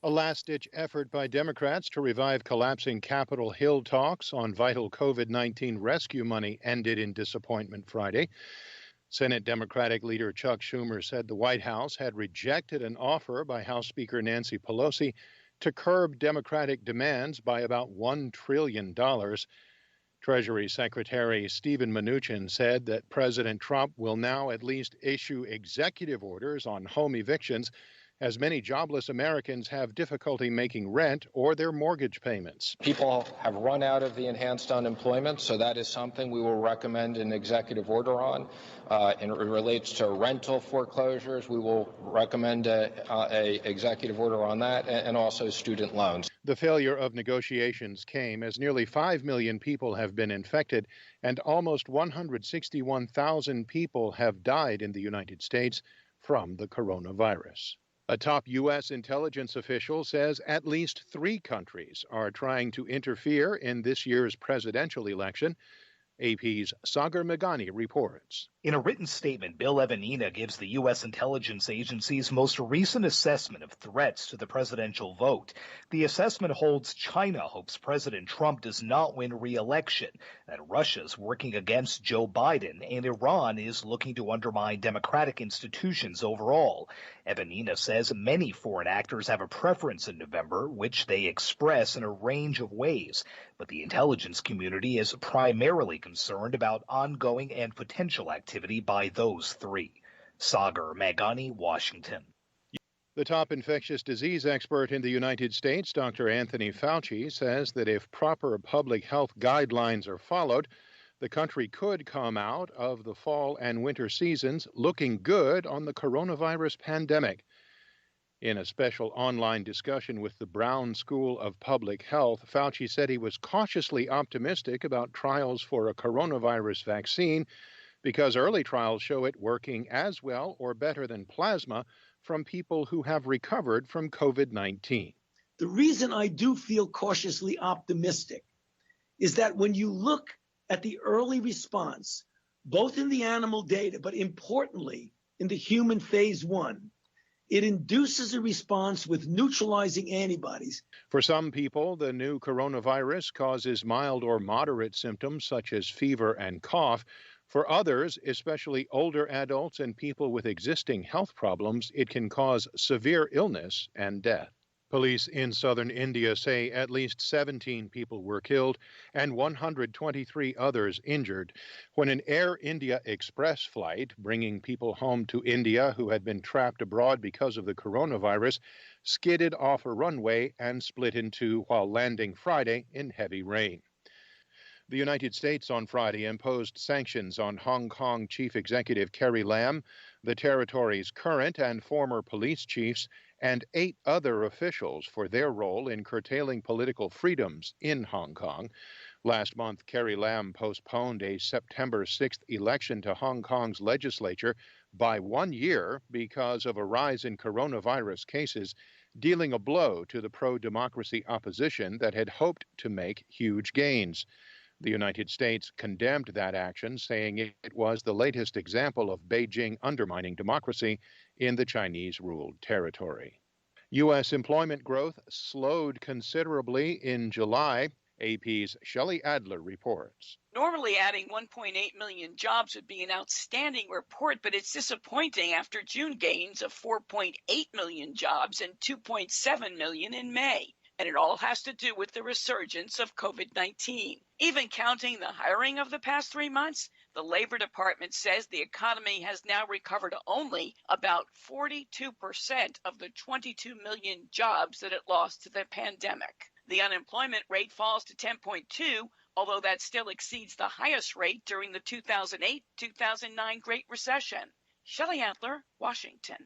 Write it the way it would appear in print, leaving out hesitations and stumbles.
A last-ditch effort by Democrats to revive collapsing Capitol Hill talks on vital COVID-19 rescue money ended in disappointment Friday. Senate Democratic leader Chuck Schumer said the White House had rejected an offer by House Speaker Nancy Pelosi to curb Democratic demands by about $1 trillion. Treasury Secretary Steven Mnuchin said that President Trump will now at least issue executive orders on home evictions, as many jobless Americans have difficulty making rent or their mortgage payments. People have run out of the enhanced unemployment, so that is something we will recommend an executive order on. And it relates to rental foreclosures. We will recommend a executive order on that, and also student loans. The failure of negotiations came as nearly 5 million people have been infected and almost 161,000 people have died in the United States from the coronavirus. A top U.S. intelligence official says at least 3 countries are trying to interfere in this year's presidential election. AP's Sager Maghani reports. In a written statement, Bill Evanina gives the U.S. intelligence agency's most recent assessment of threats to the presidential vote. The assessment holds China hopes President Trump does not win re-election, that Russia's working against Joe Biden, and Iran is looking to undermine democratic institutions overall. Evanina says many foreign actors have a preference in November, which they express in a range of ways. But the intelligence community is primarily concerned about ongoing and potential activity by those 3. Sager Maghani, Washington. The top infectious disease expert in the United States, Dr. Anthony Fauci, says that if proper public health guidelines are followed, the country could come out of the fall and winter seasons looking good on the coronavirus pandemic. In a special online discussion with the Brown School of Public Health, Fauci said he was cautiously optimistic about trials for a coronavirus vaccine because early trials show it working as well or better than plasma from people who have recovered from COVID-19. The reason I do feel cautiously optimistic is that when you look at the early response, both in the animal data, but importantly in the human phase 1, it induces a response with neutralizing antibodies. For some people, the new coronavirus causes mild or moderate symptoms such as fever and cough. For others, especially older adults and people with existing health problems, it can cause severe illness and death. Police in southern India say at least 17 people were killed and 123 others injured when an Air India Express flight bringing people home to India who had been trapped abroad because of the coronavirus skidded off a runway and split in 2 while landing Friday in heavy rain. The United States on Friday imposed sanctions on Hong Kong Chief Executive Carrie Lam, the territory's current and former police chiefs, and 8 other officials for their role in curtailing political freedoms in Hong Kong. Last month, Carrie Lam postponed a September 6th election to Hong Kong's legislature by 1 year because of a rise in coronavirus cases, dealing a blow to the pro-democracy opposition that had hoped to make huge gains. The United States condemned that action, saying it was the latest example of Beijing undermining democracy in the Chinese-ruled territory. U.S. employment growth slowed considerably in July. AP's Shelley Adler reports. Normally adding 1.8 million jobs would be an outstanding report, but it's disappointing after June gains of 4.8 million jobs and 2.7 million in May. And it all has to do with the resurgence of COVID-19. Even counting the hiring of the past 3 months, the Labor Department says the economy has now recovered only about 42% of the 22 million jobs that it lost to the pandemic. The unemployment rate falls to 10.2, although that still exceeds the highest rate during the 2008-2009 Great Recession. Shelley Adler, Washington.